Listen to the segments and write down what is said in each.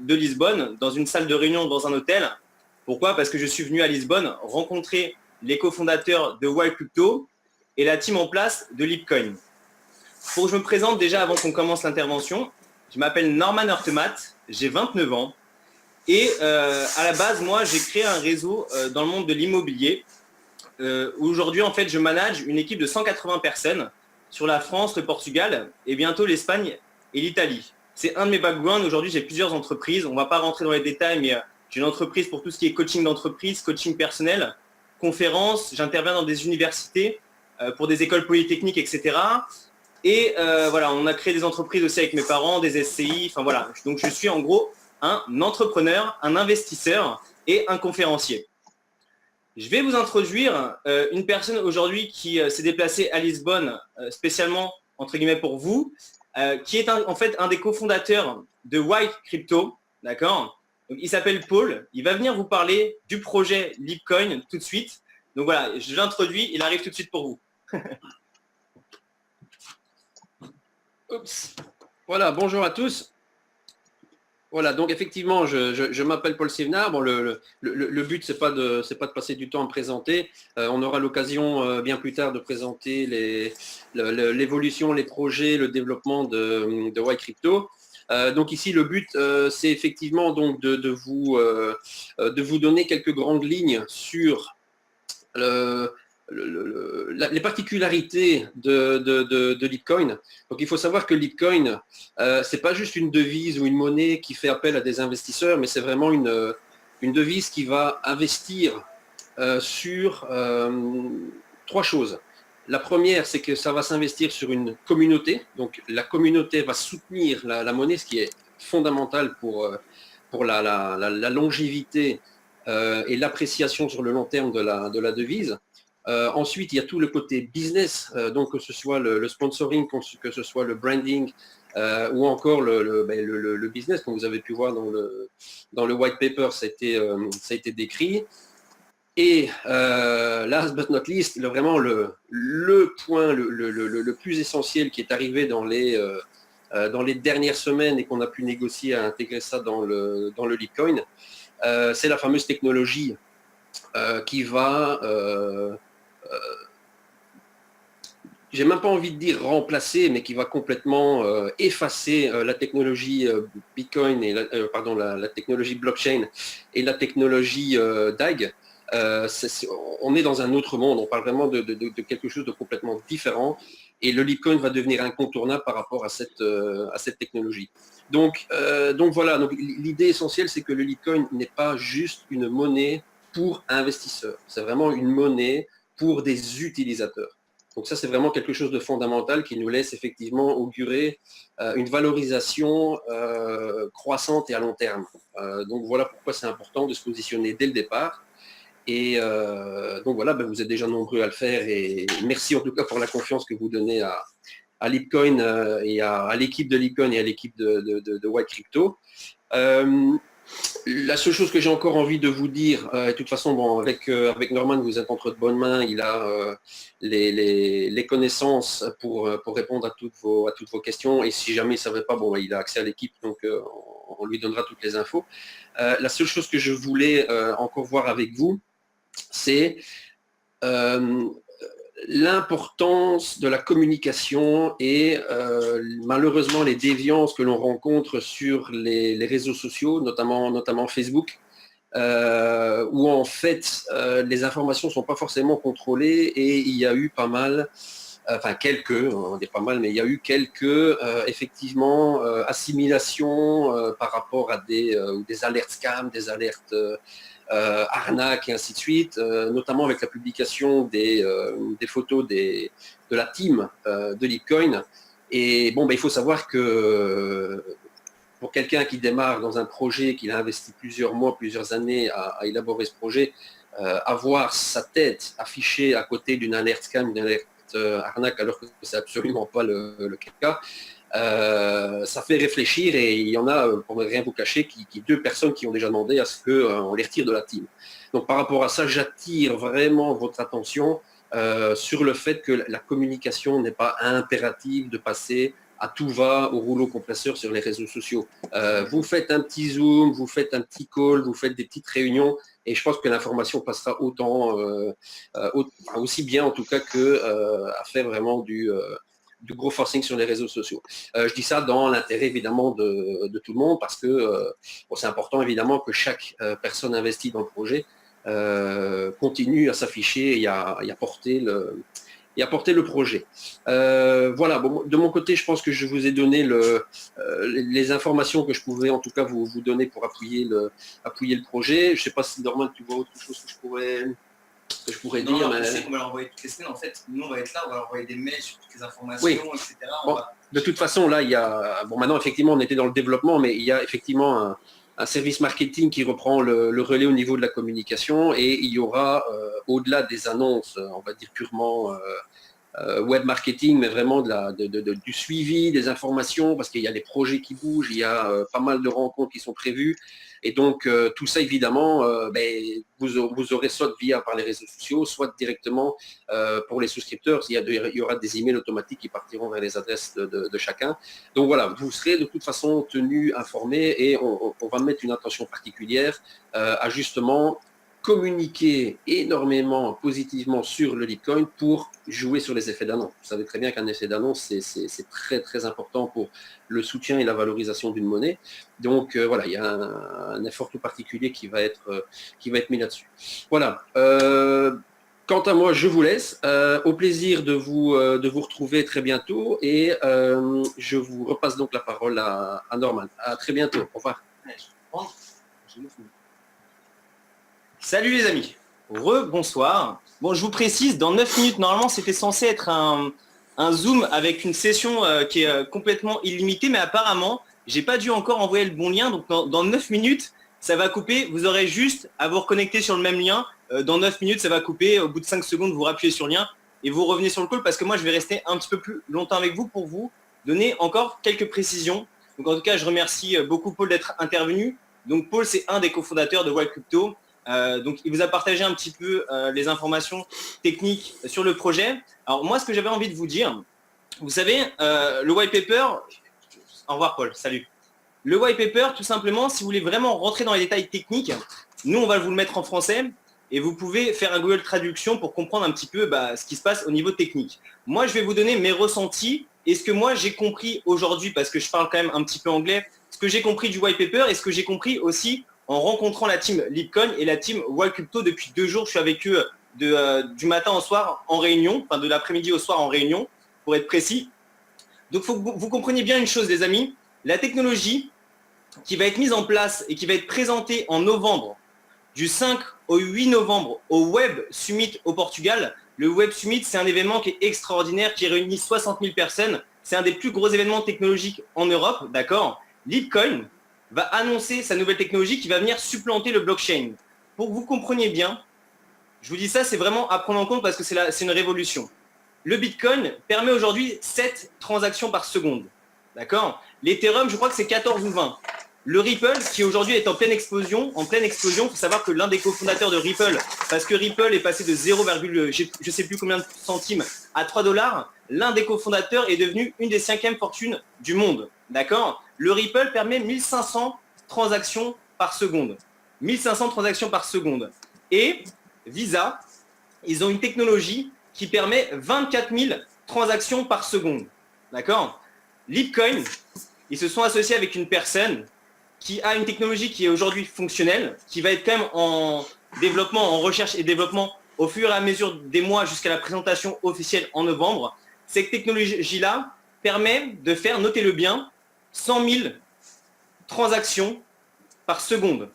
de Lisbonne, dans une salle de réunion dans un hôtel. Pourquoi? Parce que je suis venu à Lisbonne rencontrer les cofondateurs de Wild Crypto et la team en place de Lipcoin. Pour que je me présente déjà avant qu'on commence l'intervention, je m'appelle Norman Hurtemat, j'ai 29 ans et à la base, moi, j'ai créé un réseau dans le monde de l'immobilier. Aujourd'hui, en fait, je manage une équipe de 180 personnes sur la France, le Portugal et bientôt l'Espagne et l'Italie. C'est un de mes backgrounds. Aujourd'hui, j'ai plusieurs entreprises. On ne va pas rentrer dans les détails, mais j'ai une entreprise pour tout ce qui est coaching d'entreprise, coaching personnel, conférences. J'interviens dans des universités, pour des écoles polytechniques, etc. Et voilà, on a créé des entreprises aussi avec mes parents, des SCI. Enfin voilà. Donc, je suis en gros un entrepreneur, un investisseur et un conférencier. Je vais vous introduire une personne aujourd'hui qui s'est déplacée à Lisbonne spécialement, entre guillemets, pour vous, qui est en fait un des cofondateurs de Wild Crypto, d'accord? Donc, il s'appelle Paul, il va venir vous parler du projet Lipcoin tout de suite. Donc voilà, je l'introduis, il arrive tout de suite pour vous. Oups. Voilà, bonjour à tous. Voilà, donc effectivement, je m'appelle Paul Sévenard. Bon, le but, c'est pas de passer du temps à me présenter. On aura l'occasion bien plus tard de présenter l'évolution, les projets, le développement de Wild Crypto. Donc ici, le but, c'est effectivement donc de vous donner quelques grandes lignes sur les particularités de Lipcoin. Donc il faut savoir que Lipcoin, c'est pas juste une devise ou une monnaie qui fait appel à des investisseurs, mais c'est vraiment une devise qui va investir sur trois choses. La première, c'est que ça va s'investir sur une communauté. Donc la communauté va soutenir la monnaie, ce qui est fondamental pour la longévité et l'appréciation sur le long terme de la devise. Ensuite, il y a tout le côté business, donc que ce soit le sponsoring, que ce soit le branding ou encore le business, comme vous avez pu voir dans le white paper, ça a été décrit. Et last but not least, vraiment le point le plus essentiel qui est arrivé dans les dernières semaines et qu'on a pu négocier à intégrer ça dans le Lipcoin, c'est la fameuse technologie qui va... j'ai même pas envie de dire remplacer, mais qui va complètement effacer la technologie Bitcoin et la technologie blockchain et la technologie DAG. On est dans un autre monde, on parle vraiment de quelque chose de complètement différent et le Lipcoin va devenir incontournable par rapport à cette technologie. Donc voilà, donc l'idée essentielle, c'est que le Lipcoin n'est pas juste une monnaie pour investisseurs, c'est vraiment une monnaie pour des utilisateurs. Donc ça, c'est vraiment quelque chose de fondamental qui nous laisse effectivement augurer une valorisation croissante et à long terme. Donc voilà pourquoi c'est important de se positionner dès le départ. Et donc voilà, vous êtes déjà nombreux à le faire et merci en tout cas pour la confiance que vous donnez à Lipcoin et à l'équipe de Lipcoin et à l'équipe de Wild Crypto. La seule chose que j'ai encore envie de vous dire, de toute façon, bon, avec Norman, vous êtes entre de bonnes mains, il a les connaissances pour répondre à toutes vos questions, et si jamais il ne savait pas, bon, il a accès à l'équipe, donc on lui donnera toutes les infos. La seule chose que je voulais encore voir avec vous, c'est l'importance de la communication et malheureusement les déviances que l'on rencontre sur les réseaux sociaux, notamment Facebook, où en fait les informations ne sont pas forcément contrôlées et il y a eu pas mal, enfin quelques, on dit pas mal, mais il y a eu quelques effectivement assimilations par rapport à des alertes scam, des alertes arnaques et ainsi de suite, notamment avec la publication des photos de la team de Lipcoin. Et bon, il faut savoir que pour quelqu'un qui démarre dans un projet, qu'il a investi plusieurs mois, plusieurs années à élaborer ce projet, avoir sa tête affichée à côté d'une alerte scam, d'une alerte arnaque, alors que c'est absolument pas le cas, ça fait réfléchir et il y en a, pour ne rien vous cacher, deux personnes qui ont déjà demandé à ce qu'on les retire de la team. Donc par rapport à ça, j'attire vraiment votre attention sur le fait que la communication n'est pas impérative de passer à tout va au rouleau compresseur sur les réseaux sociaux. Vous faites un petit Zoom, vous faites un petit call, vous faites des petites réunions, et je pense que l'information passera aussi bien en tout cas que à faire vraiment du gros forcing sur les réseaux sociaux. Je dis ça dans l'intérêt évidemment de tout le monde parce que c'est important évidemment que chaque personne investie dans le projet continue à s'afficher et à porter le projet. Voilà, bon, de mon côté, je pense que je vous ai donné les informations que je pouvais en tout cas vous donner pour appuyer le projet. Je ne sais pas si Norman, tu vois autre chose que je pourrais dire. Mais... On va leur envoyer toutes les semaines, en fait. Nous, on va être là, on va leur envoyer des mails sur toutes les informations, oui. etc. Bon, de toute façon, là, il y a... Bon, maintenant, effectivement, on était dans le développement, mais il y a effectivement un service marketing qui reprend le relais au niveau de la communication et il y aura, au-delà des annonces, on va dire purement web marketing, mais vraiment du suivi, des informations, parce qu'il y a des projets qui bougent, il y a pas mal de rencontres qui sont prévues. Et donc, tout ça, évidemment, vous aurez soit par les réseaux sociaux, soit directement pour les souscripteurs. Il y aura des emails automatiques qui partiront vers les adresses de chacun. Donc voilà, vous serez de toute façon tenus, informés, et on va mettre une attention particulière à justement communiquer énormément positivement sur le Litecoin pour jouer sur les effets d'annonce. Vous savez très bien qu'un effet d'annonce, c'est très très important pour le soutien et la valorisation d'une monnaie. Donc voilà, il y a un effort tout particulier qui va être mis là-dessus. Voilà. Quant à moi, je vous laisse. Au plaisir de vous retrouver très bientôt et je vous repasse donc la parole à Norman. À très bientôt. Au revoir. Salut les amis, bonsoir. Bon, je vous précise, dans 9 minutes, normalement, c'était censé être un Zoom avec une session qui est complètement illimitée, mais apparemment, j'ai pas dû encore envoyer le bon lien. Donc, dans 9 minutes, ça va couper. Vous aurez juste à vous reconnecter sur le même lien. Dans 9 minutes, ça va couper. Au bout de 5 secondes, vous rappuyez sur le lien et vous revenez sur le call parce que moi, je vais rester un petit peu plus longtemps avec vous pour vous donner encore quelques précisions. Donc, en tout cas, je remercie beaucoup Paul d'être intervenu. Donc, Paul, c'est un des cofondateurs de Wild Crypto. Donc il vous a partagé un petit peu les informations techniques sur le projet. Alors moi, ce que j'avais envie de vous dire, vous savez, le white paper, au revoir Paul, salut. Le white paper, tout simplement, si vous voulez vraiment rentrer dans les détails techniques, nous on va vous le mettre en français et vous pouvez faire un Google Traduction pour comprendre un petit peu ce qui se passe au niveau technique. Moi, je vais vous donner mes ressentis et ce que moi j'ai compris aujourd'hui, parce que je parle quand même un petit peu anglais, ce que j'ai compris du white paper et ce que j'ai compris aussi en rencontrant la team Lipcoin et la team Wild Crypto depuis 2 jours. Je suis avec eux du matin au soir en réunion, enfin de l'après-midi au soir en réunion, pour être précis. Donc, il faut que vous compreniez bien une chose, les amis. La technologie qui va être mise en place et qui va être présentée en novembre, du 5 au 8 novembre, au Web Summit au Portugal. Le Web Summit, c'est un événement qui est extraordinaire, qui réunit 60 000 personnes. C'est un des plus gros événements technologiques en Europe, d'accord. Lipcoin va annoncer sa nouvelle technologie qui va venir supplanter le blockchain. Pour que vous compreniez bien, je vous dis ça, c'est vraiment à prendre en compte parce que c'est une révolution. Le Bitcoin permet aujourd'hui 7 transactions par seconde. D'accord. L'Ethereum, je crois que c'est 14 ou 20. Le Ripple, qui aujourd'hui est en pleine explosion, il faut savoir que l'un des cofondateurs de Ripple, parce que Ripple est passé de 0, je ne sais plus combien de centimes à 3 $, l'un des cofondateurs est devenu une des 5e fortunes du monde. D'accord. Le Ripple permet 1500 transactions par seconde. 1500 transactions par seconde. Et Visa, ils ont une technologie qui permet 24 000 transactions par seconde. D'accord. Lipcoin, ils se sont associés avec une personne qui a une technologie qui est aujourd'hui fonctionnelle, qui va être quand même en développement, en recherche et développement au fur et à mesure des mois jusqu'à la présentation officielle en novembre. Cette technologie-là permet de faire, notez-le bien, 100 000 transactions par seconde.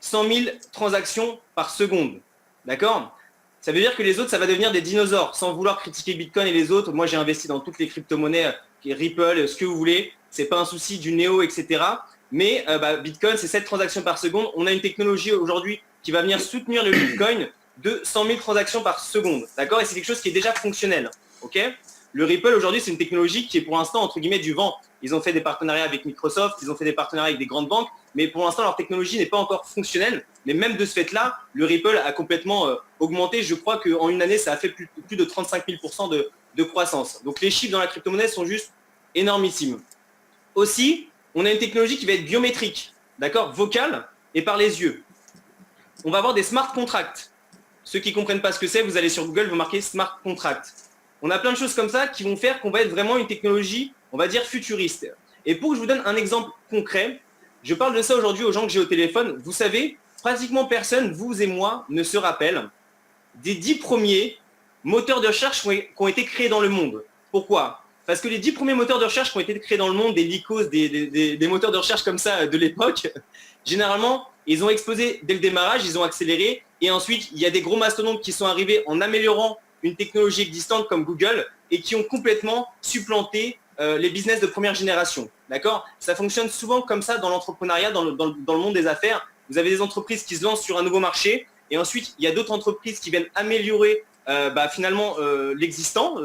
100 000 transactions par seconde. D'accord. Ça veut dire que les autres, ça va devenir des dinosaures. Sans vouloir critiquer Bitcoin et les autres, moi j'ai investi dans toutes les crypto-monnaies, Ripple, ce que vous voulez. C'est pas un souci du néo, etc. Mais Bitcoin, c'est 7 transactions par seconde. On a une technologie aujourd'hui qui va venir soutenir le Bitcoin de 100 000 transactions par seconde. D'accord. Et c'est quelque chose qui est déjà fonctionnel. Ok. Le Ripple aujourd'hui, c'est une technologie qui est pour l'instant entre guillemets du vent. Ils ont fait des partenariats avec Microsoft, ils ont fait des partenariats avec des grandes banques, mais pour l'instant leur technologie n'est pas encore fonctionnelle. Mais même de ce fait-là, le Ripple a complètement augmenté. Je crois qu'en une année, ça a fait plus de 35 000% de croissance. Donc les chiffres dans la crypto-monnaie sont juste énormissime. Aussi, on a une technologie qui va être biométrique, d'accord, vocale et par les yeux. On va avoir des smart contracts. Ceux qui ne comprennent pas ce que c'est, vous allez sur Google, vous marquez smart contract. On a plein de choses comme ça qui vont faire qu'on va être vraiment une technologie, on va dire, futuriste. Et pour que je vous donne un exemple concret, je parle de ça aujourd'hui aux gens que j'ai au téléphone. Vous savez, pratiquement personne, vous et moi, ne se rappelle des 10 premiers moteurs de recherche qui ont été créés dans le monde. Pourquoi ? Parce que les 10 premiers moteurs de recherche qui ont été créés dans le monde, des Lycos, des moteurs de recherche comme ça de l'époque, généralement, ils ont explosé dès le démarrage, ils ont accéléré. Et ensuite, il y a des gros mastodontes qui sont arrivés en améliorant une technologie existante comme Google et qui ont complètement supplanté les business de première génération. D'accord ? Ça fonctionne souvent comme ça dans l'entrepreneuriat, dans le monde des affaires. Vous avez des entreprises qui se lancent sur un nouveau marché et ensuite, il y a d'autres entreprises qui viennent améliorer finalement l'existant,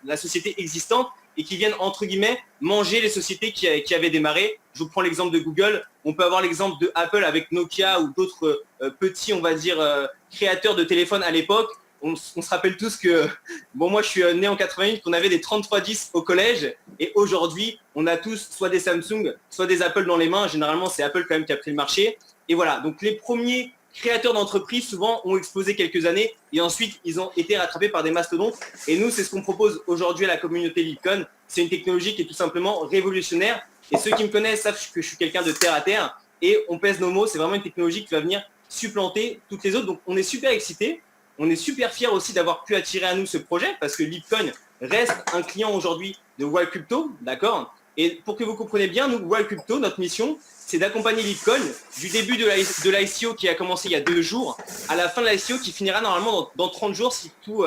la société existante et qui viennent, entre guillemets, manger les sociétés qui avaient démarré. Je vous prends l'exemple de Google. On peut avoir l'exemple de Apple avec Nokia ou d'autres petits, on va dire, créateurs de téléphones à l'époque. On se rappelle tous que, bon, moi je suis né en 88, qu'on avait des 3310 au collège et aujourd'hui, on a tous soit des Samsung, soit des Apple dans les mains. Généralement, c'est Apple quand même qui a pris le marché. Et voilà, donc les premiers créateurs d'entreprises souvent ont explosé quelques années et ensuite ils ont été rattrapés par des mastodontes. Et nous, c'est ce qu'on propose aujourd'hui à la communauté Lipcon. C'est une technologie qui est tout simplement révolutionnaire. Et ceux qui me connaissent savent que je suis quelqu'un de terre à terre et on pèse nos mots. C'est vraiment une technologie qui va venir supplanter toutes les autres. Donc on est super excités. On est super fiers aussi d'avoir pu attirer à nous ce projet parce que Lipcoin reste un client aujourd'hui de Wild Crypto, d'accord ? Et pour que vous compreniez bien, nous, Wild Crypto, notre mission, c'est d'accompagner Lipcoin du début de l'ICO qui a commencé il y a 2 jours à la fin de l'ICO qui finira normalement dans 30 jours si tout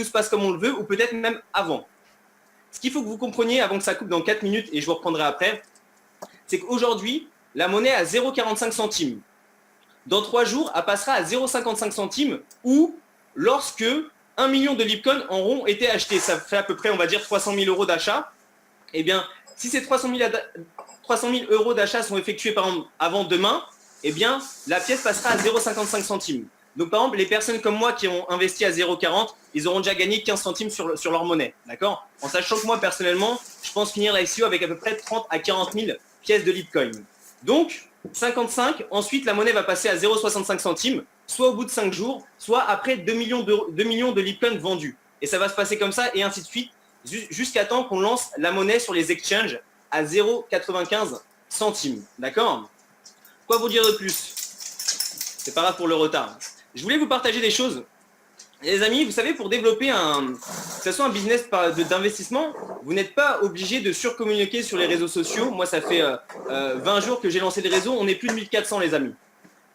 se passe comme on le veut ou peut-être même avant. Ce qu'il faut que vous compreniez avant que ça coupe dans 4 minutes et je vous reprendrai après, c'est qu'aujourd'hui, la monnaie est à 0,45 centimes. Dans 3 jours, elle passera à 0,55 centimes ou lorsque 1 million de Lipcoin auront été achetés. Ça fait à peu près, on va dire, 300 000 euros d'achat. Eh bien, si ces 300 000 euros d'achat sont effectués par exemple avant demain, eh bien, la pièce passera à 0,55 centimes. Donc, par exemple, les personnes comme moi qui ont investi à 0,40, ils auront déjà gagné 15 centimes sur leur monnaie. D'accord ? En sachant que moi, personnellement, je pense finir l'ICO avec à peu près 30 à 40 000 pièces de Lipcoin. Donc, 55, ensuite, la monnaie va passer à 0,65 centimes, soit au bout de 5 jours, soit après 2 millions de Lipcoin vendus. Et ça va se passer comme ça, et ainsi de suite, jusqu'à temps qu'on lance la monnaie sur les exchanges à 0,95 centimes. D'accord ? Quoi vous dire de plus ? C'est pas grave pour le retard. Je voulais vous partager des choses. Les amis, vous savez, pour développer que ce soit un business d'investissement, vous n'êtes pas obligé de surcommuniquer sur les réseaux sociaux. Moi, ça fait 20 jours que j'ai lancé les réseaux. On est plus de 1400, les amis.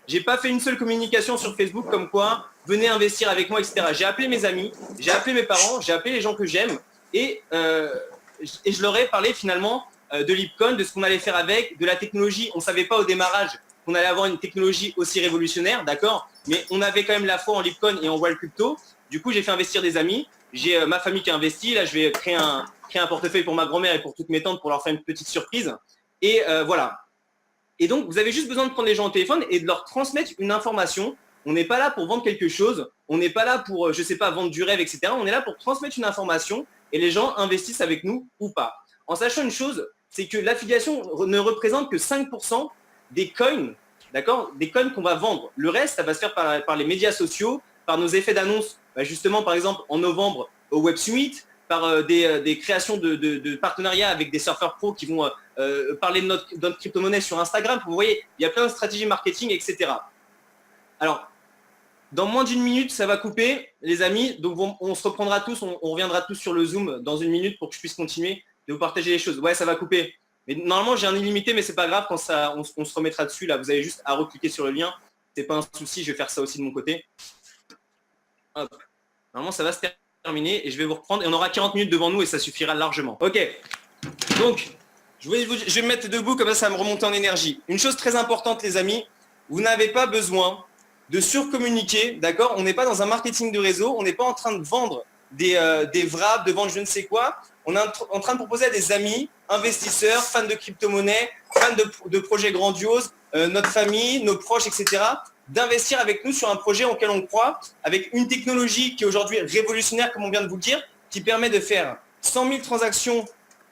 J'ai pas fait une seule communication sur Facebook comme quoi, venez investir avec moi, etc. J'ai appelé mes amis, j'ai appelé mes parents, j'ai appelé les gens que j'aime et je leur ai parlé finalement de Lipcoin, de ce qu'on allait faire avec, de la technologie. On ne savait pas au démarrage qu'on allait avoir une technologie aussi révolutionnaire, d'accord ? Mais on avait quand même la foi en Lipcoin et en Wild Crypto. Du coup, j'ai fait investir des amis. J'ai ma famille qui a investi. Là, je vais créer un portefeuille pour ma grand-mère et pour toutes mes tantes pour leur faire une petite surprise. Et voilà. Et donc, vous avez juste besoin de prendre les gens au téléphone et de leur transmettre une information. On n'est pas là pour vendre quelque chose. On n'est pas là pour, je ne sais pas, vendre du rêve, etc. On est là pour transmettre une information et les gens investissent avec nous ou pas. En sachant une chose, c'est que l'affiliation ne représente que 5% des coins, d'accord, des coins qu'on va vendre. Le reste, ça va se faire par les médias sociaux, par nos effets d'annonce, justement, par exemple, en novembre au Web Summit, par des créations de partenariats avec des surfeurs pros qui vont parler de notre crypto-monnaie sur Instagram. Vous voyez, il y a plein de stratégies marketing, etc. Alors, dans moins d'une minute, ça va couper, les amis. Donc, on se reprendra tous, on reviendra tous sur le Zoom dans une minute pour que je puisse continuer de vous partager les choses. Ouais, ça va couper. Mais normalement, j'ai un illimité, mais c'est pas grave. Quand on se remettra dessus, là, vous avez juste à recliquer sur le lien. C'est pas un souci, je vais faire ça aussi de mon côté. Hop. Normalement, ça va se terminer et je vais vous reprendre. Et on aura 40 minutes devant nous et ça suffira largement. Ok. Donc, je vais me mettre debout, comme ça va me remonter en énergie. Une chose très importante, les amis, vous n'avez pas besoin de surcommuniquer, d'accord ? On n'est pas dans un marketing de réseau, on n'est pas en train de vendre des wraps, de vendre je ne sais quoi. On est en train de proposer à des amis, investisseurs, fans de crypto-monnaie, fans de projets grandioses, notre famille, nos proches, etc., d'investir avec nous sur un projet auquel on croit, avec une technologie qui est aujourd'hui révolutionnaire, comme on vient de vous le dire, qui permet de faire 100 000 transactions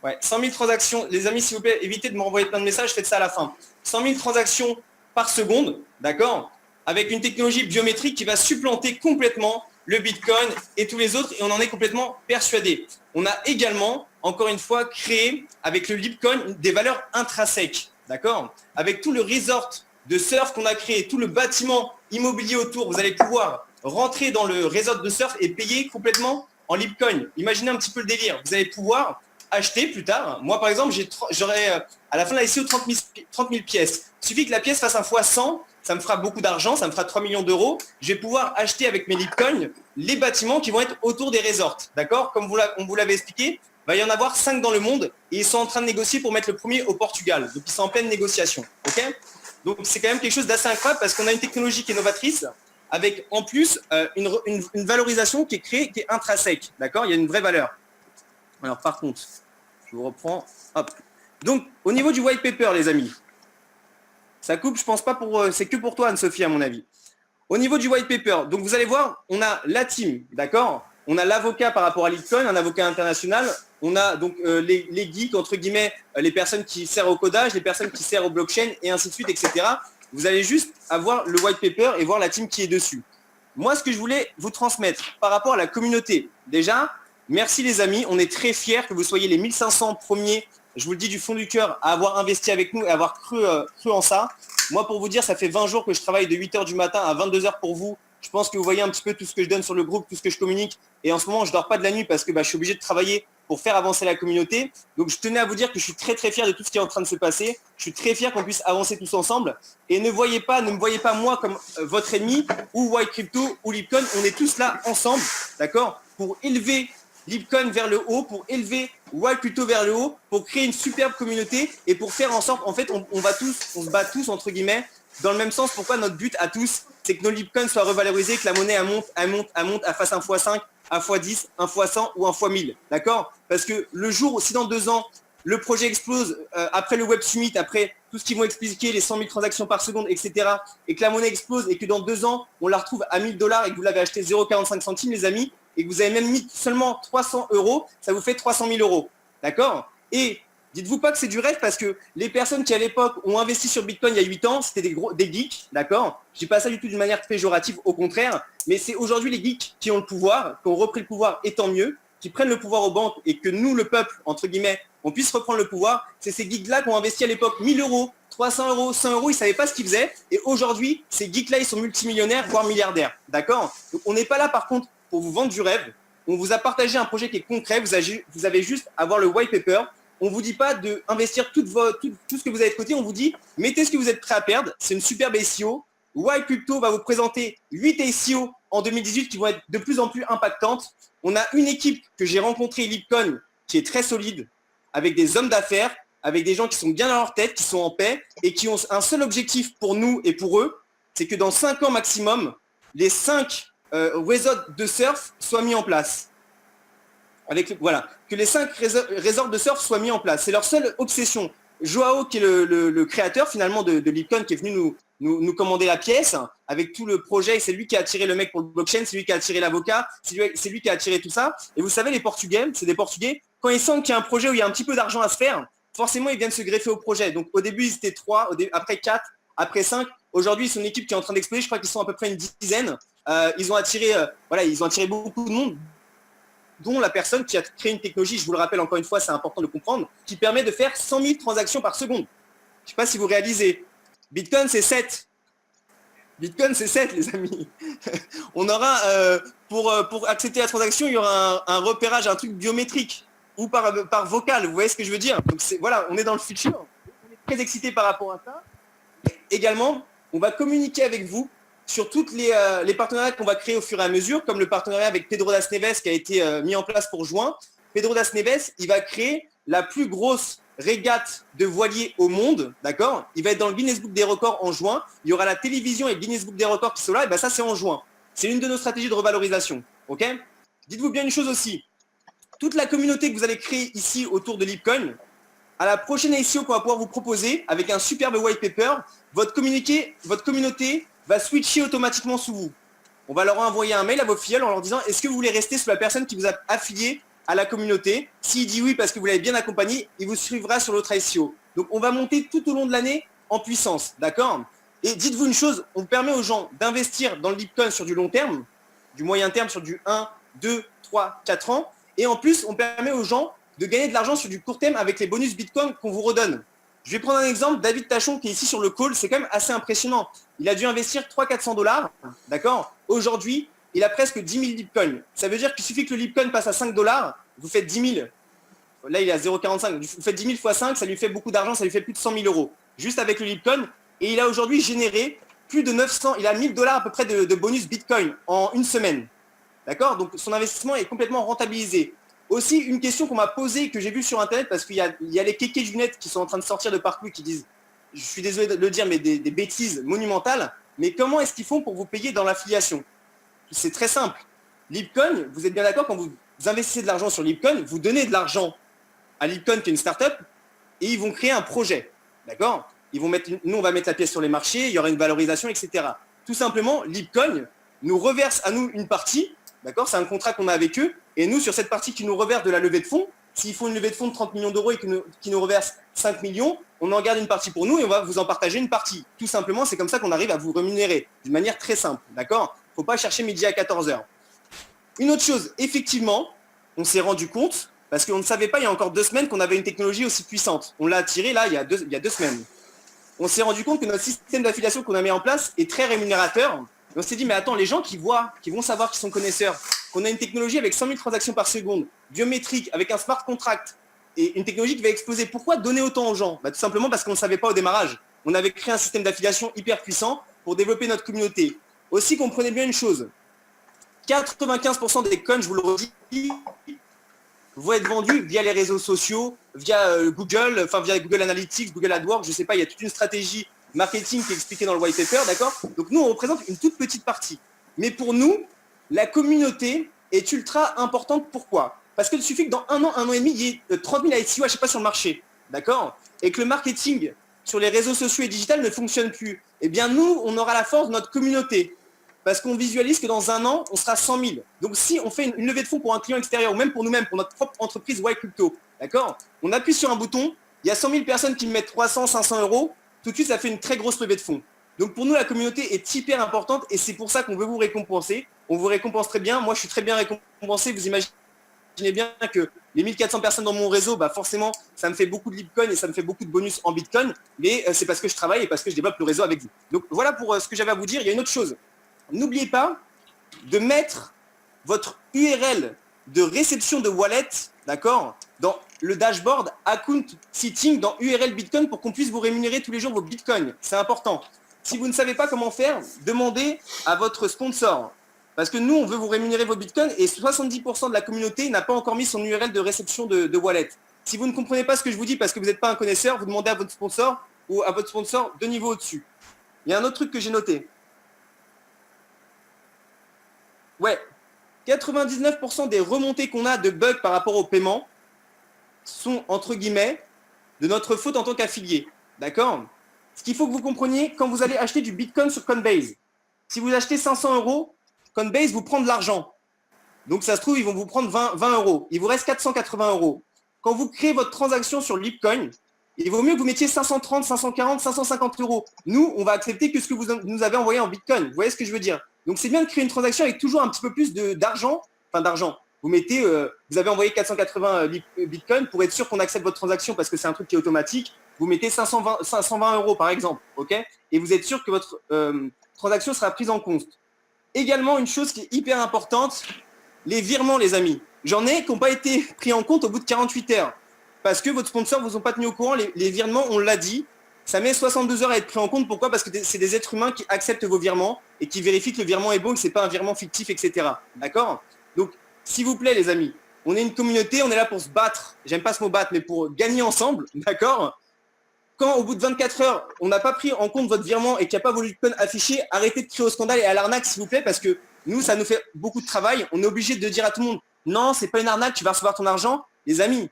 Ouais, 100 000 transactions. Les amis, s'il vous plaît, évitez de m'envoyer plein de messages, faites ça à la fin. 100 000 transactions par seconde, d'accord, avec une technologie biométrique qui va supplanter complètement le Bitcoin et tous les autres, et on en est complètement persuadé. On a également, encore une fois, créé avec le Lipcoin des valeurs intrinsèques, d'accord, avec tout le resort de surf qu'on a créé, tout le bâtiment immobilier autour, vous allez pouvoir rentrer dans le resort de surf et payer complètement en Lipcoin. Imaginez un petit peu le délire. Vous allez pouvoir acheter plus tard. Moi, par exemple, j'aurai à la fin de la ICO 30 000 pièces. Il suffit que la pièce fasse un fois 100, ça me fera beaucoup d'argent, ça me fera 3 millions d'euros. Je vais pouvoir acheter avec mes Lipcoin les bâtiments qui vont être autour des resorts. D'accord? Comme on vous l'avait expliqué, il va y en avoir 5 dans le monde et ils sont en train de négocier pour mettre le premier au Portugal. Donc, ils sont en pleine négociation. Ok? Donc, c'est quand même quelque chose d'assez incroyable parce qu'on a une technologie qui est novatrice avec en plus une valorisation qui est créée, qui est intrinsèque. D'accord? Il y a une vraie valeur. Alors, par contre, je vous reprends. Hop. Donc, au niveau du white paper, les amis, ça coupe, je pense pas c'est que pour toi, Anne-Sophie, à mon avis. Au niveau du white paper, donc vous allez voir, on a la team, d'accord? On a l'avocat par rapport à Lipcoin, un avocat international. On a donc les geeks, entre guillemets, les personnes qui servent au codage, les personnes qui servent au blockchain, et ainsi de suite, etc. Vous allez juste avoir le white paper et voir la team qui est dessus. Moi, ce que je voulais vous transmettre par rapport à la communauté, déjà, merci les amis, on est très fiers que vous soyez les 1500 premiers, je vous le dis du fond du cœur, à avoir investi avec nous et à avoir cru en ça. Moi, pour vous dire, ça fait 20 jours que je travaille de 8h du matin à 22h pour vous. Je pense que vous voyez un petit peu tout ce que je donne sur le groupe, tout ce que je communique. Et en ce moment, je ne dors pas de la nuit parce que je suis obligé de travailler pour faire avancer la communauté. Donc, je tenais à vous dire que je suis très, très fier de tout ce qui est en train de se passer. Je suis très fier qu'on puisse avancer tous ensemble. Et ne me voyez pas moi comme votre ennemi ou White Crypto ou Lipcoin. On est tous là ensemble, d'accord, pour élever Lipcoin vers le haut, pour élever White Crypto vers le haut, pour créer une superbe communauté et pour faire en sorte, en fait, on se bat tous, entre guillemets, dans le même sens. Pourquoi notre but à tous, c'est que nos Lipcoins soient revalorisés, que la monnaie elle fasse un x5, un x10, un x100 ou un x1000, d'accord? Parce que le jour où, si dans 2 ans, le projet explose, après le Web Summit, après tout ce qu'ils vont expliquer, les 100 000 transactions par seconde, etc., et que la monnaie explose et que dans 2 ans, on la retrouve à 1000 $ et que vous l'avez acheté 0,45 centimes, les amis, et que vous avez même mis seulement 300 €, ça vous fait 300 000 €. D'accord? Et dites-vous pas que c'est du rêve parce que les personnes qui à l'époque ont investi sur Bitcoin il y a 8 ans, c'était des geeks, d'accord? Je dis pas ça du tout d'une manière péjorative, au contraire, mais c'est aujourd'hui les geeks qui ont le pouvoir, qui ont repris le pouvoir, et tant mieux, qui prennent le pouvoir aux banques et que nous, le peuple, entre guillemets, on puisse reprendre le pouvoir. C'est ces geeks-là qui ont investi à l'époque 1000 €, 300 €, 100 €, ils ne savaient pas ce qu'ils faisaient. Et aujourd'hui, ces geeks-là, ils sont multimillionnaires, voire milliardaires. D'accord? Donc, on n'est pas là, par contre, pour vous vendre du rêve. On vous a partagé un projet qui est concret. Vous avez juste à voir le white paper. On ne vous dit pas d'investir tout ce que vous avez de côté. On vous dit, mettez ce que vous êtes prêt à perdre. C'est une superbe SEO. White Crypto va vous présenter 8 SEO en 2018 qui vont être de plus en plus impactantes. On a une équipe que j'ai rencontrée, Lipcoin, qui est très solide, avec des hommes d'affaires, avec des gens qui sont bien dans leur tête, qui sont en paix et qui ont un seul objectif pour nous et pour eux, c'est que dans 5 ans maximum, les 5 resorts de surf soient mis en place. Que les 5 resorts de surf soient mis en place. C'est leur seule obsession. Joao, qui est le créateur finalement de Lipcoin, qui est venu nous commander la pièce avec tout le projet, c'est lui qui a attiré le mec pour le blockchain, c'est lui qui a attiré l'avocat, c'est lui qui a attiré tout ça. Et vous savez, les Portugais, c'est des Portugais, quand ils sentent qu'il y a un projet où il y a un petit peu d'argent à se faire, forcément ils viennent se greffer au projet. Donc au début ils étaient 3, après 4, après 5. Aujourd'hui c'est une équipe qui est en train d'exploser, je crois qu'ils sont à peu près une dizaine. Ils ont attiré beaucoup de monde, dont la personne qui a créé une technologie, je vous le rappelle encore une fois, c'est important de comprendre, qui permet de faire 100 000 transactions par seconde. Je ne sais pas si vous réalisez. Bitcoin, c'est 7. Bitcoin, c'est 7, les amis. On aura, pour accepter la transaction, il y aura un repérage, un truc biométrique ou par vocal. Vous voyez ce que je veux dire? Donc, voilà, on est dans le futur. On est très excités par rapport à ça. Également, on va communiquer avec vous sur toutes les partenariats qu'on va créer au fur et à mesure, comme le partenariat avec Pedro Das Neves qui a été mis en place pour juin. Pedro Das Neves, il va créer la plus grosse régate de voiliers au monde, d'accord? Il va être dans le Guinness Book des records en juin. Il y aura la télévision et le Guinness Book des records qui sont là, et bien ça c'est en juin. C'est une de nos stratégies de revalorisation, ok? Dites-vous bien une chose aussi, toute la communauté que vous allez créer ici autour de Lipcoin, à la prochaine ICO qu'on va pouvoir vous proposer, avec un superbe white paper, votre communauté va switcher automatiquement sous vous. On va leur envoyer un mail à vos filleuls en leur disant, est-ce que vous voulez rester sous la personne qui vous a affilié à la communauté. S'il dit oui parce que vous l'avez bien accompagné, il vous suivra sur l'autre ICO. Donc, on va monter tout au long de l'année en puissance, d'accord? Et dites-vous une chose, on permet aux gens d'investir dans le Bitcoin sur du long terme, du moyen terme sur du 1, 2, 3, 4 ans. Et en plus, on permet aux gens de gagner de l'argent sur du court terme avec les bonus Bitcoin qu'on vous redonne. Je vais prendre un exemple, David Tachon qui est ici sur le call, c'est quand même assez impressionnant. Il a dû investir 300-400 $, d'accord? Aujourd'hui, il a presque 10 000 Bitcoins. Ça veut dire qu'il suffit que le Bitcoin passe à 5 $, vous faites 10 000. Là, il est à 0,45. Vous faites 10 000 fois 5, ça lui fait beaucoup d'argent, ça lui fait plus de 100 000 €. Juste avec le Bitcoin. Et il a aujourd'hui généré plus de 900, il a 1000 $ à peu près de bonus Bitcoin en une semaine. D'accord? Donc, son investissement est complètement rentabilisé. Aussi, une question qu'on m'a posée, que j'ai vue sur Internet, parce qu'il y a les kékés du net qui sont en train de sortir de partout, qui disent, je suis désolé de le dire, mais des bêtises monumentales, mais comment est-ce qu'ils font pour vous payer dans l'affiliation? C'est très simple. Lipcoin, vous êtes bien d'accord, quand vous investissez de l'argent sur Lipcoin, vous donnez de l'argent à Lipcoin, qui est une start-up, et ils vont créer un projet. D'accord? Ils vont mettre, nous, on va mettre la pièce sur les marchés, il y aura une valorisation, etc. Tout simplement, Lipcoin nous reverse à nous une partie, d'accord? C'est un contrat qu'on a avec eux, et nous, sur cette partie qui nous reverse de la levée de fonds, s'ils font une levée de fonds de 30 millions € et qui nous reversent 5 millions, on en garde une partie pour nous et on va vous en partager une partie. Tout simplement, c'est comme ça qu'on arrive à vous rémunérer, d'une manière très simple, d'accord? Il ne faut pas chercher midi à 14h. Une autre chose, effectivement, on s'est rendu compte, parce qu'on ne savait pas il y a encore 2 semaines qu'on avait une technologie aussi puissante. On l'a attiré là il y a 2 semaines. On s'est rendu compte que notre système d'affiliation qu'on a mis en place est très rémunérateur. Et on s'est dit, mais attends, les gens qui voient, qui vont savoir qu'ils sont connaisseurs, qu'on a une technologie avec 100 000 transactions par seconde, biométrique, avec un smart contract, et une technologie qui va exploser. Pourquoi donner autant aux gens? Tout simplement parce qu'on ne savait pas au démarrage. On avait créé un système d'affiliation hyper puissant pour développer notre communauté. Aussi, comprenez bien une chose. 95% des coins, je vous le redis, vont être vendus via les réseaux sociaux, via Google, enfin via Google Analytics, Google AdWords, je ne sais pas, il y a toute une stratégie marketing qui est expliquée dans le white paper, d'accord? Donc nous, on représente une toute petite partie. Mais pour nous, la communauté est ultra importante. Pourquoi? Parce qu'il suffit que dans un an et demi, il y ait 30 000 ICO, je ne sais pas, sur le marché, d'accord? Et que le marketing sur les réseaux sociaux et digital ne fonctionne plus. Eh bien, nous, on aura la force de notre communauté. Parce qu'on visualise que dans un an, on sera 100 000. Donc, si on fait une levée de fonds pour un client extérieur, ou même pour nous-mêmes, pour notre propre entreprise White Crypto, d'accord? On appuie sur un bouton, il y a 100 000 personnes qui mettent 300, 500 €, tout de suite, ça fait une très grosse levée de fonds. Donc, pour nous, la communauté est hyper importante et c'est pour ça qu'on veut vous récompenser. On vous récompense très bien. Moi, je suis très bien récompensé. Vous imaginez bien que les 1400 personnes dans mon réseau, forcément, ça me fait beaucoup de Lipcoin et ça me fait beaucoup de bonus en Bitcoin. Mais c'est parce que je travaille et parce que je développe le réseau avec vous. Donc, voilà pour ce que j'avais à vous dire. Il y a une autre chose. N'oubliez pas de mettre votre URL de réception de wallet, d'accord, dans le dashboard account setting dans URL Bitcoin pour qu'on puisse vous rémunérer tous les jours vos Bitcoins. C'est important. Si vous ne savez pas comment faire, demandez à votre sponsor. Parce que nous, on veut vous rémunérer vos Bitcoins et 70% de la communauté n'a pas encore mis son URL de réception de wallet. Si vous ne comprenez pas ce que je vous dis parce que vous n'êtes pas un connaisseur, vous demandez à votre sponsor ou à votre sponsor 2 niveaux au-dessus. Il y a un autre truc que j'ai noté. Ouais, 99% des remontées qu'on a de bugs par rapport au paiement sont, entre guillemets, de notre faute en tant qu'affilié. D'accord? Ce qu'il faut que vous compreniez, quand vous allez acheter du Bitcoin sur Coinbase, si vous achetez 500 €, Coinbase vous prend de l'argent. Donc ça se trouve, ils vont vous prendre 20 €. Il vous reste 480 €. Quand vous créez votre transaction sur Lipcoin, il vaut mieux que vous mettiez 530, 540, 550 €. Nous, on va accepter que ce que vous nous avez envoyé en Bitcoin. Vous voyez ce que je veux dire? Donc c'est bien de créer une transaction avec toujours un petit peu plus d'argent. Enfin d'argent. Vous mettez, vous avez envoyé 480 Bitcoin pour être sûr qu'on accepte votre transaction parce que c'est un truc qui est automatique. Vous mettez 520 € par exemple, ok? Et vous êtes sûr que votre transaction sera prise en compte. Également, une chose qui est hyper importante, les virements, les amis. J'en ai qui n'ont pas été pris en compte au bout de 48 heures. Parce que votre sponsor ne vous ont pas tenu au courant. Les virements, on l'a dit, ça met 62 heures à être pris en compte. Pourquoi? Parce que c'est des êtres humains qui acceptent vos virements et qui vérifient que le virement est bon, que ce n'est pas un virement fictif, etc. D'accord? Donc, s'il vous plaît, les amis, on est une communauté, on est là pour se battre. J'aime pas ce mot battre, mais pour gagner ensemble. D'accord? Quand au bout de 24 heures, on n'a pas pris en compte votre virement et qu'il n'y a pas vos Bitcoins affichés, arrêtez de crier au scandale et à l'arnaque, s'il vous plaît, parce que nous, ça nous fait beaucoup de travail. On est obligé de dire à tout le monde, non, c'est pas une arnaque, tu vas recevoir ton argent. Les amis,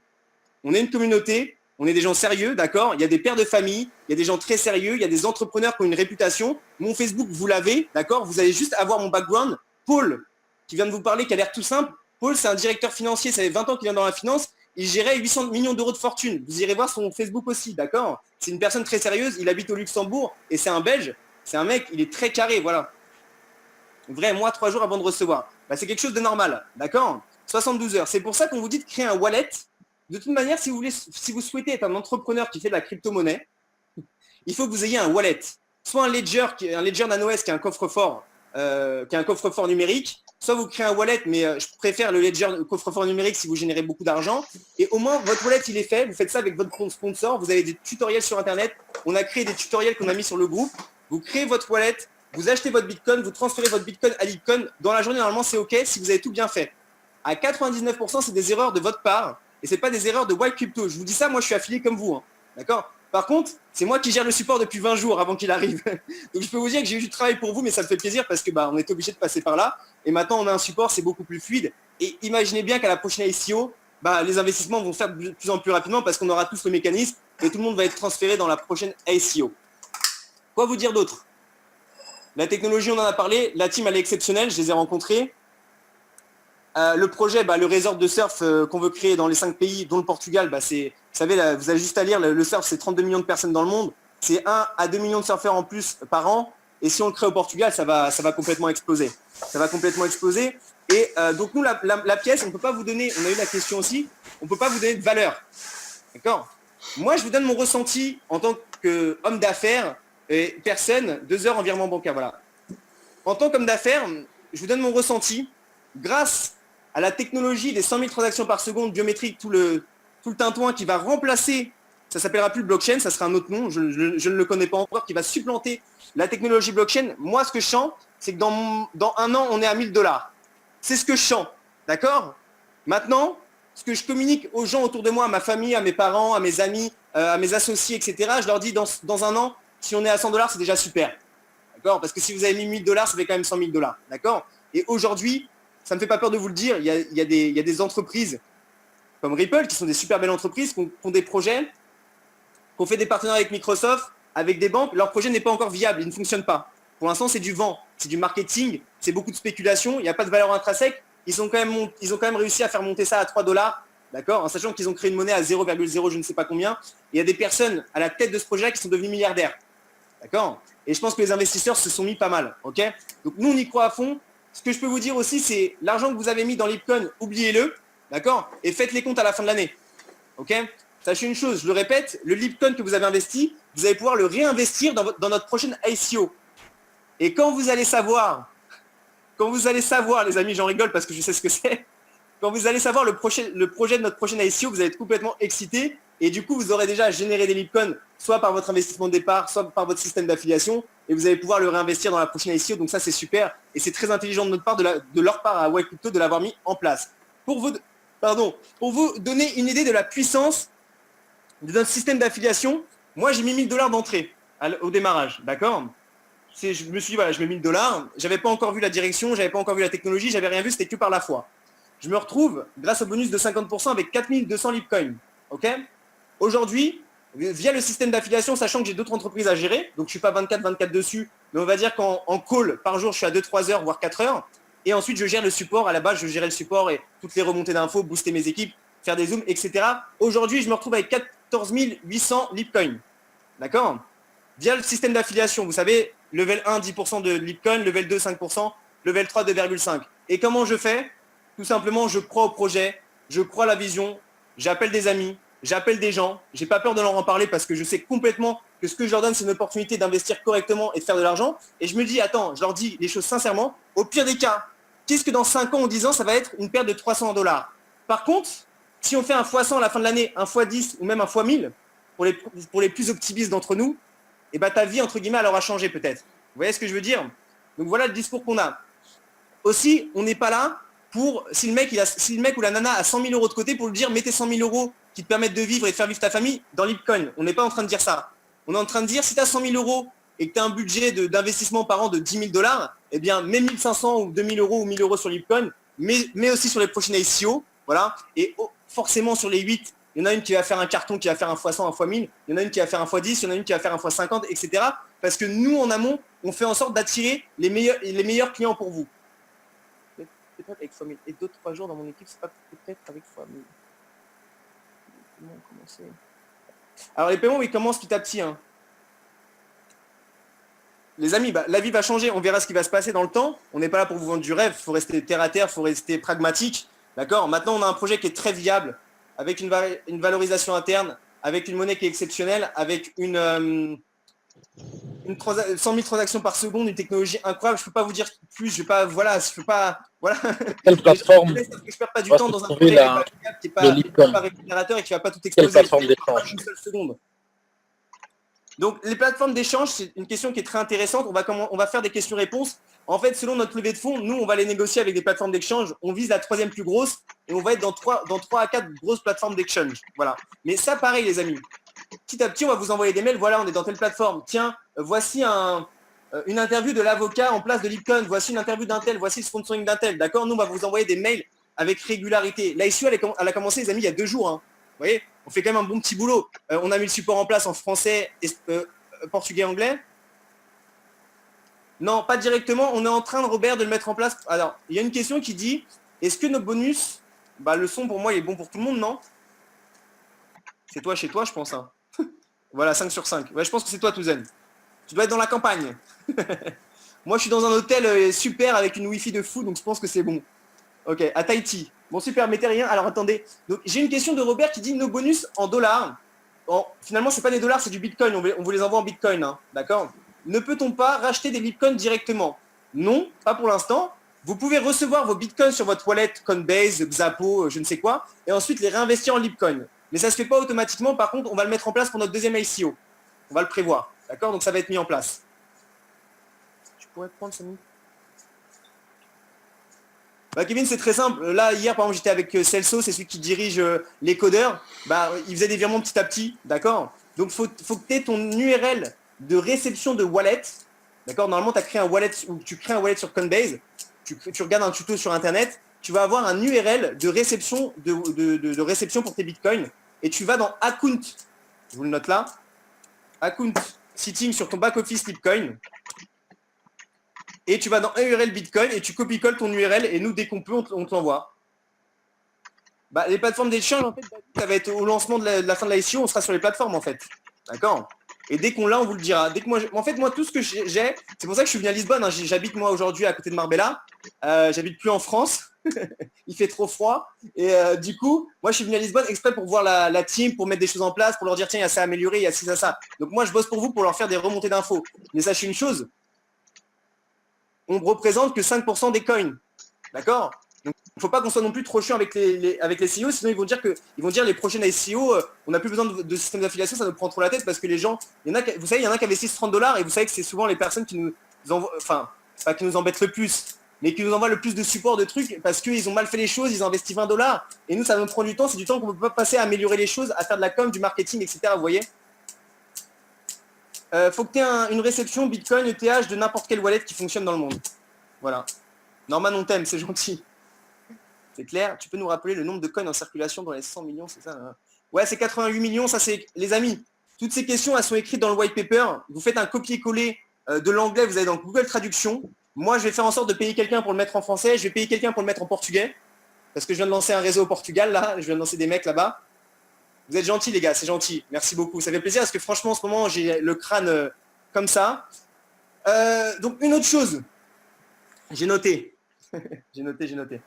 on est une communauté, on est des gens sérieux, d'accord? Il y a des pères de famille, il y a des gens très sérieux, il y a des entrepreneurs qui ont une réputation. Mon Facebook, vous l'avez, d'accord? Vous allez juste avoir mon background. Paul, qui vient de vous parler, qui a l'air tout simple. Paul, c'est un directeur financier, ça fait 20 ans qu'il est dans la finance, il gérait 800 millions d'euros de fortune. Vous irez voir son Facebook aussi, d'accord? C'est une personne très sérieuse, il habite au Luxembourg et c'est un Belge. C'est un mec, il est très carré, voilà. Vrai, moi, 3 jours avant de recevoir. Bah, c'est quelque chose de normal, d'accord? 72 heures. C'est pour ça qu'on vous dit de créer un wallet. De toute manière, si vous souhaitez être un entrepreneur qui fait de la crypto-monnaie, il faut que vous ayez un wallet. Soit un Ledger Nano S qui est un coffre-fort, numérique, soit vous créez un wallet, mais je préfère le Ledger coffre-fort numérique si vous générez beaucoup d'argent. Et au moins, votre wallet, il est fait. Vous faites ça avec votre sponsor. Vous avez des tutoriels sur Internet. On a créé des tutoriels qu'on a mis sur le groupe. Vous créez votre wallet, vous achetez votre Bitcoin, vous transférez votre Bitcoin à Lipcoin. Dans la journée, normalement, c'est OK si vous avez tout bien fait. À 99%, c'est des erreurs de votre part et ce n'est pas des erreurs de Wild Crypto. Je vous dis ça, moi, je suis affilié comme vous. Hein. D'accord? Par contre, c'est moi qui gère le support depuis 20 jours avant qu'il arrive. Donc, je peux vous dire que j'ai eu du travail pour vous, mais ça me fait plaisir parce que on est obligé de passer par là. Et maintenant, on a un support, c'est beaucoup plus fluide. Et imaginez bien qu'à la prochaine ICO, les investissements vont se faire de plus en plus rapidement parce qu'on aura tous le mécanisme et tout le monde va être transféré dans la prochaine ICO. Quoi vous dire d'autre? La technologie, on en a parlé. La team, elle est exceptionnelle. Je les ai rencontrés. Le projet, le resort de surf qu'on veut créer dans les 5 pays, dont le Portugal, vous savez, là, vous avez juste à lire, le surf, c'est 32 millions de personnes dans le monde. C'est 1 à 2 millions de surfeurs en plus par an. Et si on le crée au Portugal, ça va complètement exploser. Ça va complètement exploser. Et donc, nous, la pièce, on ne peut pas vous donner, on a eu la question aussi, on ne peut pas vous donner de valeur. D'accord? Moi, je vous donne mon ressenti en tant qu'homme d'affaires et personne, 2 heures en virement bancaire. Voilà. En tant qu'homme d'affaires, je vous donne mon ressenti. Grâce à la technologie des 100 000 transactions par seconde biométrique, tout le tintouin qui va remplacer, ça s'appellera plus le blockchain, ça sera un autre nom, je ne le connais pas encore, qui va supplanter la technologie blockchain. Moi, ce que je sens, c'est que dans 1 an, on est à 1 000 $. C'est ce que je sens, d'accord? Maintenant, ce que je communique aux gens autour de moi, à ma famille, à mes parents, à mes amis, à mes associés, etc., je leur dis dans 1 an, si on est à 100 $, c'est déjà super. D'accord? Parce que si vous avez mis 1 000 $, ça fait quand même 100 000 $. D'accord? Et aujourd'hui, ça ne me fait pas peur de vous le dire, il y a des entreprises comme Ripple, qui sont des super belles entreprises, qui ont des projets, qui ont fait des partenariats avec Microsoft, avec des banques. Leur projet n'est pas encore viable, il ne fonctionne pas. Pour l'instant, c'est du vent, c'est du marketing, c'est beaucoup de spéculation, il n'y a pas de valeur intrinsèque. Ils ont quand même réussi à faire monter ça à 3 $, d'accord, en sachant qu'ils ont créé une monnaie à 0,0 je ne sais pas combien. Et il y a des personnes à la tête de ce projet qui sont devenues milliardaires. D'accord? Et je pense que les investisseurs se sont mis pas mal. Ok? Donc nous, on y croit à fond. Ce que je peux vous dire aussi, c'est l'argent que vous avez mis dans Lipcoin, oubliez-le, d'accord? Et faites les comptes à la fin de l'année. Ok? Sachez une chose, je le répète, le Lipcoin que vous avez investi, vous allez pouvoir le réinvestir dans notre prochaine ICO. Et quand vous allez savoir, les amis, j'en rigole parce que je sais ce que c'est, quand vous allez savoir le projet de notre prochaine ICO, vous allez être complètement excité. Et du coup, vous aurez déjà généré des Lipcoins, soit par votre investissement de départ, soit par votre système d'affiliation, et vous allez pouvoir le réinvestir dans la prochaine ICO. Donc ça, c'est super. Et c'est très intelligent de notre part, de leur part à Wild Crypto, de l'avoir mis en place. Pour vous donner une idée de la puissance de notre système d'affiliation, moi, j'ai mis 1 000 $ d'entrée au démarrage. D'accord? Je me suis dit, voilà, je mets 1 000 $. J'avais pas encore vu la direction, j'avais pas encore vu la technologie, j'avais rien vu, c'était que par la foi. Je me retrouve, grâce au bonus de 50%, avec 4 200 Lipcoins. Ok? Aujourd'hui, via le système d'affiliation, sachant que j'ai d'autres entreprises à gérer, donc je ne suis pas 24 dessus, mais on va dire qu'en call par jour, je suis à 2-3 heures, voire 4 heures. Et ensuite, je gère le support. À la base, je gérais le support et toutes les remontées d'infos, booster mes équipes, faire des zooms, etc. Aujourd'hui, je me retrouve avec 14 800 Lipcoins. D'accord? Via le système d'affiliation, vous savez, level 1, 10% de Lipcoin, level 2, 5%, level 3, 2,5. Et comment je fais? Tout simplement, je crois au projet, je crois à la vision, j'appelle des amis, j'appelle des gens, j'ai pas peur de leur en parler parce que je sais complètement que ce que je leur donne, c'est une opportunité d'investir correctement et de faire de l'argent. Et je me dis, attends, je leur dis les choses sincèrement. Au pire des cas, qu'est-ce que dans 5 ans ou 10 ans, ça va être une perte de 300 $. Par contre, si on fait un x100 à la fin de l'année, un x10 ou même un x1000, pour les plus optimistes d'entre nous, et ta vie, entre guillemets, elle aura changé peut-être. Vous voyez ce que je veux dire? Donc voilà le discours qu'on a. Aussi, on n'est pas là pour, si le mec ou la nana a 100 000 € de côté, pour lui dire, mettez 100 000 € qui te permettent de vivre et de faire vivre ta famille dans Lipcoin. On n'est pas en train de dire ça. On est en train de dire, si tu as 100 000 € et que tu as un budget d'investissement par an de 10 000 $, eh bien, mets 1 500 ou 2 000 € ou 1 000 € sur Lipcoin, mais aussi sur les prochaines ICO. Voilà. Et forcément, sur les 8, il y en a une qui va faire un carton, qui va faire un x100, un x1000. Il y en a une qui va faire un x10, il y en a une qui va faire un x50, etc. Parce que nous, en amont, on fait en sorte d'attirer les meilleurs clients pour vous. peut-être avec fois 1000. Et d'autres 3 jours dans mon équipe, c'est pas peut-être avec fois 1000. Comment commencer? Alors les paiements, ils commencent petit à petit. Hein. Les amis, la vie va changer, on verra ce qui va se passer dans le temps. On n'est pas là pour vous vendre du rêve, il faut rester terre à terre, il faut rester pragmatique. D'accord? Maintenant, on a un projet qui est très viable, avec une valorisation interne, avec une monnaie qui est exceptionnelle, avec 100 000 transactions par seconde, une technologie incroyable. Je ne peux pas vous dire plus, je ne vais pas, voilà, je peux pas, voilà. Quelle plateforme Je ne perds pas du temps dans un projet qui n'est pas rémunérateur et qui ne va pas tout exploser. Quelle plateforme d'échange? Une seule seconde. Donc, les plateformes d'échange, c'est une question qui est très intéressante. On va faire des questions-réponses. En fait, selon notre levée de fonds, nous, on va les négocier avec des plateformes d'échange. On vise la 3e plus grosse et on va être dans 3 à 4 grosses plateformes d'échange. Voilà. Mais ça, pareil, les amis. Petit à petit, on va vous envoyer des mails. Voilà, on est dans telle plateforme. Tiens, voici une interview de l'avocat en place de Lipcoin. Voici une interview d'un tel. Voici le sponsoring d'un tel. D'accord? Nous, on va vous envoyer des mails avec régularité. L'ICO, elle a commencé, les amis, il y a 2 jours. Hein. Vous voyez, on fait quand même un bon petit boulot. On a mis le support en place en français, portugais, anglais. Non, pas directement. On est en train, Robert, de le mettre en place. Alors, il y a une question qui dit, est-ce que nos bonus, le son pour moi, il est bon pour tout le monde, non? C'est toi chez toi, je pense. Hein. Voilà, 5 sur 5. Ouais, je pense que c'est toi, Touzen. Tu dois être dans la campagne. Moi, je suis dans un hôtel super avec une Wi-Fi de fou, donc je pense que c'est bon. Ok, à Tahiti. Bon, super, mettez rien. Alors, attendez. Donc, j'ai une question de Robert qui dit nos bonus en dollars. Finalement, c'est pas des dollars, c'est du Bitcoin. On vous les envoie en Bitcoin, hein, d'accord? Ne peut-on pas racheter des Bitcoins directement? Non, pas pour l'instant. Vous pouvez recevoir vos Bitcoins sur votre wallet Coinbase, Xapo, je ne sais quoi, et ensuite les réinvestir en Lipcoin. Mais ça ne se fait pas automatiquement. Par contre, on va le mettre en place pour notre 2e ICO. On va le prévoir, d'accord? Donc, ça va être mis en place. Tu pourrais prendre 5 minutes. Kevin, c'est très simple. Là, hier, par exemple, j'étais avec Celso, c'est celui qui dirige les codeurs. Il faisait des virements petit à petit, d'accord? Donc, faut que tu aies ton URL de réception de wallet. D'accord? Normalement, tu as créé un wallet, ou tu crées un wallet sur Coinbase. Tu regardes un tuto sur Internet. Tu vas avoir un URL de réception, de réception pour tes bitcoins. Et tu vas dans Account. Je vous le note là. Account Sitting sur ton back-office Lipcoin. Et tu vas dans URL Bitcoin et tu copies-colles ton URL et nous, dès qu'on peut, on te l'envoie. Les plateformes d'échange, en fait, ça va être au lancement de la fin de la SEO, on sera sur les plateformes, en fait. D'accord? Et dès qu'on l'a, on vous le dira. Dès que moi, tout ce que j'ai, c'est pour ça que je suis venu à Lisbonne. Hein. J'habite, moi, aujourd'hui, à côté de Marbella. J'habite plus en France. Il fait trop froid. Et du coup, moi, je suis venu à Lisbonne exprès pour voir la team, pour mettre des choses en place, pour leur dire, tiens, il y a ça à améliorer, il y a ci, ça. Donc, moi, je bosse pour vous pour leur faire des remontées d'infos. Mais sachez une chose, on ne représente que 5% des coins. D'accord? Donc, il ne faut pas qu'on soit non plus trop chiant avec les CEO, sinon ils vont dire les prochaines SEO, on n'a plus besoin de système d'affiliation, ça nous prend trop la tête parce que les gens, vous savez, il y en a qui investissent $30 et vous savez que c'est souvent les personnes qui nous envoient, enfin, pas qui nous embêtent le plus, mais qui nous envoient le plus de support de trucs parce qu'ils ont mal fait les choses, ils ont investi $20 et nous, ça nous prend du temps, c'est du temps qu'on ne peut pas passer à améliorer les choses, à faire de la com, du marketing, etc. Vous voyez? Faut que tu aies une réception Bitcoin, ETH de n'importe quelle wallet qui fonctionne dans le monde. Voilà. Norman, on t'aime, c'est gentil. C'est clair. Tu peux nous rappeler le nombre de coins en circulation dans les 100 millions, c'est ça hein? Ouais, c'est 88 millions, ça c'est... Les amis, toutes ces questions, elles sont écrites dans le white paper. Vous faites un copier-coller de l'anglais, vous allez dans Google Traduction. Moi, je vais faire en sorte de payer quelqu'un pour le mettre en français. Je vais payer quelqu'un pour le mettre en portugais. Parce que je viens de lancer un réseau au Portugal, là. Je viens de lancer des mecs là-bas. Vous êtes gentils, les gars, c'est gentil. Merci beaucoup. Ça fait plaisir parce que franchement, en ce moment, j'ai le crâne comme ça. Donc, une autre chose. J'ai noté. j'ai noté.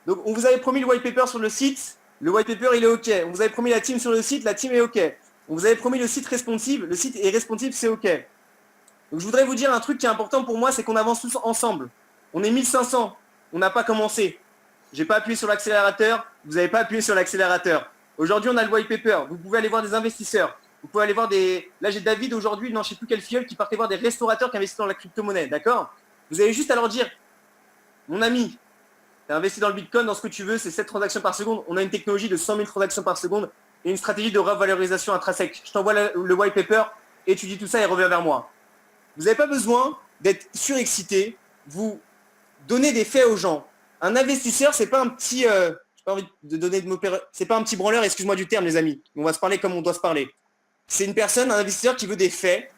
Donc, on vous avait promis le white paper sur le site. Le white paper, il est OK. On vous avait promis la team sur le site. La team est OK. On vous avait promis le site responsive. Le site est responsive, c'est OK. Donc, je voudrais vous dire un truc qui est important pour moi, c'est qu'on avance tous ensemble. On est 1500. On n'a pas commencé. J'ai pas appuyé sur l'accélérateur, vous n'avez pas appuyé sur l'accélérateur. Aujourd'hui, on a le white paper. Vous pouvez aller voir des investisseurs. Vous pouvez aller voir des... Là, j'ai David aujourd'hui, non, je ne sais plus quel filleul, qui partait voir des restaurateurs qui investissent dans la crypto-monnaie, d'accord? Vous avez juste à leur dire, mon ami, tu as investi dans le Bitcoin, dans ce que tu veux, c'est 7 transactions par seconde. On a une technologie de 100 000 transactions par seconde et une stratégie de revalorisation intrinsèque. Je t'envoie le white paper, étudie tout ça et reviens vers moi. Vous n'avez pas besoin d'être surexcité. Vous donnez des faits aux gens. Un investisseur, c'est pas un petit, j'ai pas envie de donner de m'opérer, c'est pas un petit branleur, excuse-moi du terme les amis, on va se parler comme on doit se parler. C'est une personne, un investisseur qui veut des faits,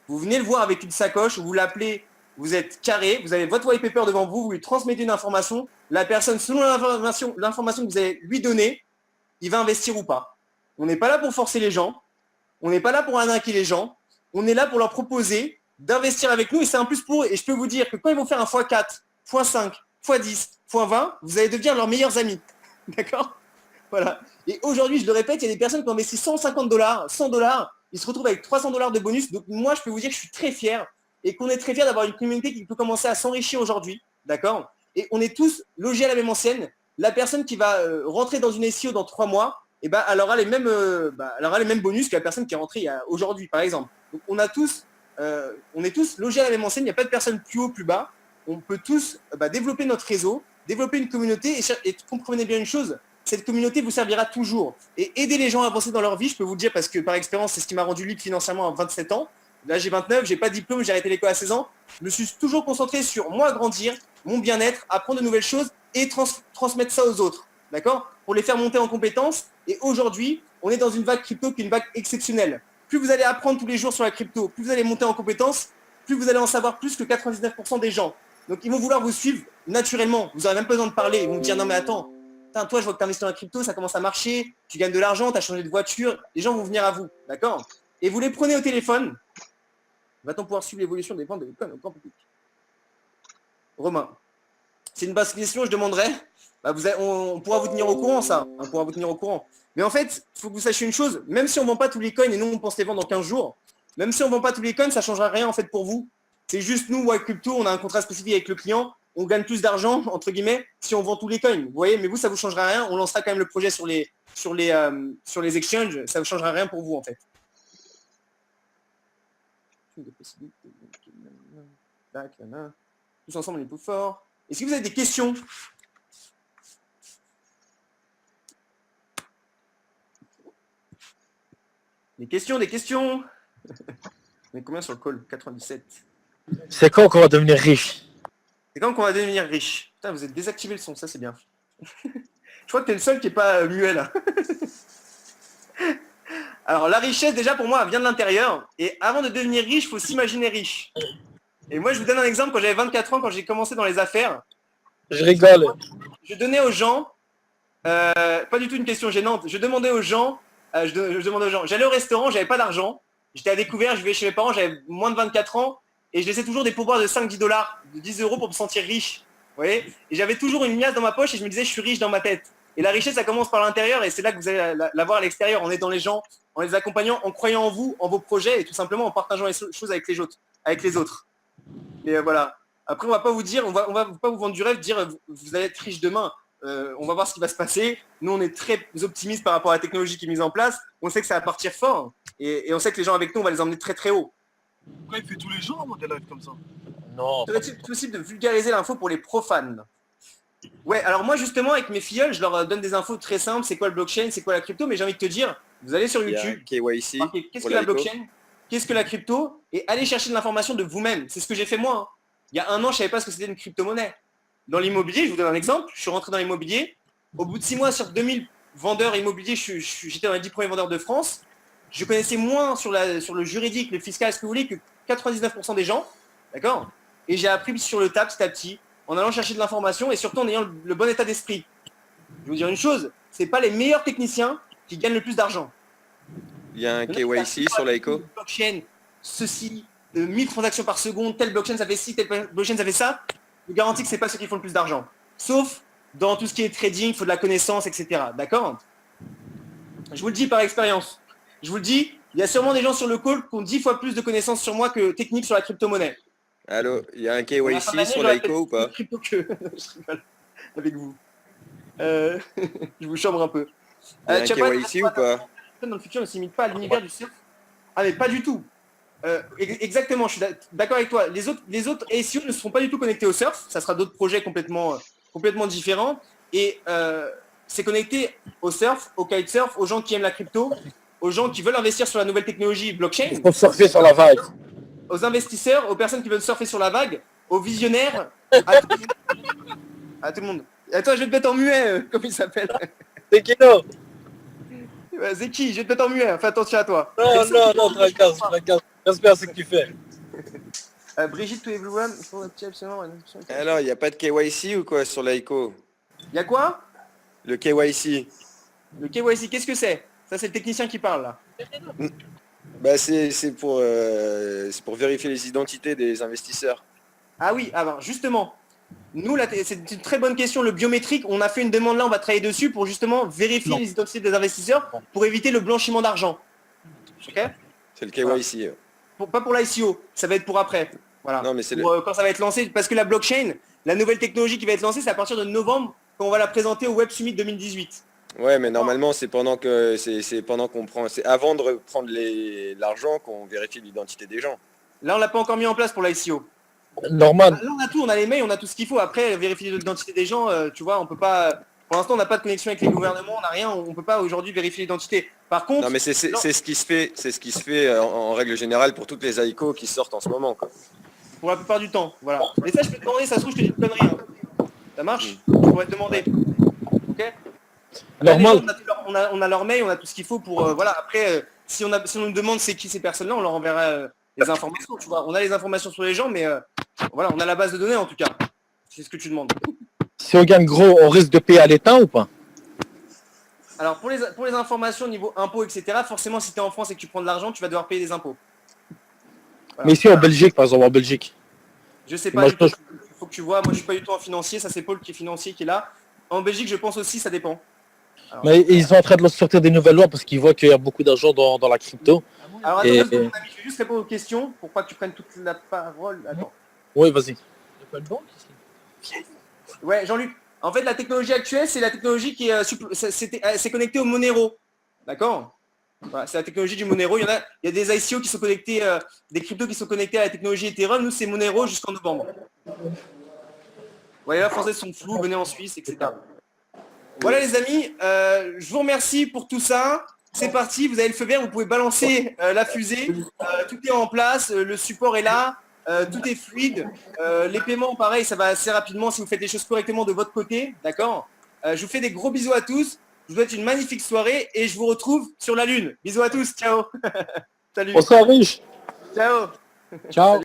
vous venez le voir avec une sacoche, vous l'appelez vous êtes carré, vous avez votre white paper devant vous, vous lui transmettez une information, la personne, selon l'information que vous allez lui donner, il va investir ou pas. On n'est pas là pour forcer les gens, on n'est pas là pour arnaquer les gens, on est là pour leur proposer d'investir avec nous et c'est un plus pour eux. Et je peux vous dire que quand ils vont faire un x4, x5, x10, x20, vous allez devenir leurs meilleurs amis. D'accord? Voilà. Et aujourd'hui, je le répète, il y a des personnes qui ont investi $150, $100, ils se retrouvent avec $300 de bonus. Donc moi, je peux vous dire que je suis très fier et qu'on est très fier d'avoir une communauté qui peut commencer à s'enrichir aujourd'hui. D'accord? Et on est tous logés à la même enseigne. La personne qui va rentrer dans une SEO dans 3 mois, eh ben, elle aura les mêmes bonus que la personne qui est rentrée aujourd'hui, par exemple. Donc on est tous logés à la même enseigne, il n'y a pas de personne plus haut, plus bas. On peut tous développer notre réseau, développer une communauté et comprenez bien une chose, cette communauté vous servira toujours. Et aider les gens à avancer dans leur vie, je peux vous le dire parce que par expérience, c'est ce qui m'a rendu libre financièrement à 27 ans. Là, j'ai 29, j'ai pas de diplôme, j'ai arrêté l'école à 16 ans. Je me suis toujours concentré sur moi grandir, mon bien-être, apprendre de nouvelles choses et transmettre ça aux autres. D'accord? Pour les faire monter en compétences. Et aujourd'hui, on est dans une vague crypto qui est une vague exceptionnelle. Plus vous allez apprendre tous les jours sur la crypto, plus vous allez monter en compétences, plus vous allez en savoir plus que 99% des gens. Donc ils vont vouloir vous suivre naturellement. Vous n'aurez même pas besoin de parler. Ils vont vous dire non mais attends, toi je vois que tu investis dans la crypto, ça commence à marcher, tu gagnes de l'argent, tu as changé de voiture, les gens vont venir à vous. D'accord? Et vous les prenez au téléphone. Va-t-on pouvoir suivre l'évolution des ventes de Bitcoin au grand public? Romain, c'est une basse question, je demanderai. On pourra vous tenir au courant, ça. On pourra vous tenir au courant. Mais en fait, il faut que vous sachiez une chose, même si on ne vend pas tous les coins et nous on pense les vendre dans 15 jours, même si on ne vend pas tous les coins, ça ne changera rien en fait pour vous. C'est juste nous, White Crypto, on a un contrat spécifique avec le client, on gagne plus d'argent, entre guillemets, si on vend tous les coins. Vous voyez, mais vous, ça ne vous changera rien. On lancera quand même le projet sur les exchanges, ça ne changera rien pour vous en fait. Tous ensemble, on est plus forts. Est-ce que vous avez des questions? Des questions. On est combien sur le call? 97. C'est quand qu'on va devenir riche? C'est quand qu'on va devenir riche? Putain, vous avez désactivé le son, ça c'est bien. Je crois que t'es le seul qui n'est pas muet là. Alors la richesse déjà pour moi elle vient de l'intérieur. Et avant de devenir riche, il faut s'imaginer riche. Et moi je vous donne un exemple, quand j'avais 24 ans, quand j'ai commencé dans les affaires. Je rigole. Je donnais aux gens, pas du tout une question gênante, je demandais aux gens, j'allais au restaurant, j'avais pas d'argent, j'étais à découvert, je vivais chez mes parents, j'avais moins de 24 ans, et je laissais toujours des pourboires de 5-10 $, de 10 € pour me sentir riche. Vous voyez? Et j'avais toujours une liasse dans ma poche et je me disais je suis riche dans ma tête. Et la richesse, ça commence par l'intérieur et c'est là que vous allez la voir à l'extérieur, en aidant les gens, en les accompagnant, en croyant en vous, en vos projets et tout simplement en partageant les choses avec les autres. Et voilà. Après, on va pas vous dire, on va pas vous vendre du rêve, dire vous allez être riche demain. On va voir ce qui va se passer. Nous, on est très optimistes par rapport à la technologie qui est mise en place. On sait que ça va partir fort et on sait que les gens avec nous, on va les emmener très très haut. Pourquoi il fait tous les jours des lives comme ça? Non. Serait-il possible de vulgariser l'info pour les profanes? Ouais, alors moi justement avec mes filleuls, je leur donne des infos très simples, c'est quoi le blockchain, c'est quoi la crypto, mais j'ai envie de te dire, vous allez sur YouTube, KYC, qu'est-ce que la blockchain, qu'est-ce que la crypto, et allez chercher de l'information de vous-même. C'est ce que j'ai fait moi. Il y a 1 an, je savais pas ce que c'était une crypto-monnaie. Dans l'immobilier, je vous donne un exemple, je suis rentré dans l'immobilier, au bout de 6 mois sur 2000 vendeurs immobiliers, j'étais dans les 10 premiers vendeurs de France, je connaissais moins sur le juridique, le fiscal, ce que vous voulez, que 99% des gens, d'accord? Et j'ai appris sur le tas petit à petit, en allant chercher de l'information et surtout en ayant le bon état d'esprit. Je vais vous dire une chose, c'est pas les meilleurs techniciens qui gagnent le plus d'argent. Il y a un KYC sur l'ICO. Blockchain, ceci, 1000 transactions par seconde, telle blockchain ça fait ci, telle blockchain ça fait ça. Je vous garantis que c'est pas ceux qui font le plus d'argent. Sauf dans tout ce qui est trading, il faut de la connaissance, etc. D'accord? Je vous le dis par expérience. Je vous le dis, il y a sûrement des gens sur le call qui ont 10 fois plus de connaissances sur moi que techniques sur la crypto-monnaie. Allô, il y a un KYC sur l'ICO ou pas? Crypto que je rigole avec vous. Je vous chambre un peu. Il y a un KYC ou pas? Dans le futur ne s'imite pas à l'univers du surf. Ah mais pas du tout. Exactement, je suis d'accord avec toi. Les autres SEO ne seront pas du tout connectés au surf. Ça sera d'autres projets complètement différents. Et c'est connecté au surf, au kitesurf, aux gens qui aiment la crypto, aux gens qui veulent investir sur la nouvelle technologie blockchain. Il faut surfer sur la vague. Aux investisseurs, aux personnes qui veulent surfer sur la vague, aux visionnaires, à tout le monde. Attends, je vais te mettre en muet, comme il s'appelle. C'est qui non? Zeki, je vais te mettre en muet, fais attention à toi. Non, tracasse. J'espère ce que tu fais. Brigitte, to everyone. Alors, il n'y a pas de KYC ou quoi sur l'ICO? Il y a quoi? Le KYC. Le KYC, qu'est-ce que c'est? Ça, c'est le technicien qui parle, là. Bah, c'est pour vérifier les identités des investisseurs. Ah oui, alors justement, nous, là, c'est une très bonne question. Le biométrique, on a fait une demande là, on va travailler dessus pour justement vérifier les identités des investisseurs pour éviter le blanchiment d'argent. Ok? C'est le KYC. Pas pour l'ICO, ça va être pour après. Voilà. Non, mais c'est Quand ça va être lancé, parce que la blockchain, la nouvelle technologie qui va être lancée, c'est à partir de novembre quand on va la présenter au Web Summit 2018. Ouais, mais normalement, c'est pendant qu'on prend, c'est avant de prendre l'argent qu'on vérifie l'identité des gens. Là, on l'a pas encore mis en place pour l'ICO. Normal. Là, on a tout, on a les mails, on a tout ce qu'il faut. Après, vérifier l'identité des gens, tu vois, on peut pas. Pour l'instant, on n'a pas de connexion avec les gouvernements, on n'a rien, on peut pas aujourd'hui vérifier l'identité. Par contre, Non, mais c'est ce qui se fait en règle générale pour toutes les ICO qui sortent en ce moment, quoi. pour la plupart du temps, voilà. Mais ça, je peux te demander, ça se trouve, je te dis une connerie. Hein. Ça marche? Je pourrais te demander. Ok? Normal. On a leur mail, on a tout ce qu'il faut pour voilà. Après, si on nous demande c'est qui ces personnes-là, on leur enverra les informations. Tu vois, on a les informations sur les gens, mais voilà, on a la base de données en tout cas. C'est ce que tu demandes. Si on gagne gros, on risque de payer à l'État ou pas? Alors pour les informations niveau impôts, etc. Forcément, si tu es en France et que tu prends de l'argent, tu vas devoir payer des impôts. Voilà. Mais ici en Belgique, par exemple, en Belgique. Je sais pas. Il faut que tu vois. Moi, je suis pas du tout en financier. Ça, c'est Paul qui est financier qui est là. En Belgique, je pense aussi, ça dépend. Alors, Mais ils sont en train de sortir des nouvelles lois parce qu'ils voient qu'il y a beaucoup d'argent dans la crypto. alors attends, mon ami, je vais juste répondre aux questions pour pas que tu prennes toute la parole. Attends. Oui, vas-y. Ouais, Jean-Luc. En fait, la technologie actuelle, c'est la technologie qui c'est connecté au Monero. D'accord? Voilà, c'est la technologie du Monero. Il y a des ICO qui sont connectés, des cryptos qui sont connectés à la technologie Ethereum. Nous, c'est Monero jusqu'en novembre. Voilà, les Français sont flous, venez en Suisse, etc. Voilà les amis, je vous remercie pour tout ça. C'est parti, vous avez le feu vert, vous pouvez balancer la fusée. Tout est en place, le support est là, tout est fluide. Les paiements, pareil, ça va assez rapidement si vous faites les choses correctement de votre côté. D'accord? Je vous fais des gros bisous à tous. Je vous souhaite une magnifique soirée et je vous retrouve sur la Lune. Bisous à tous, ciao. Salut. Bonsoir, riche. Ciao. Ciao.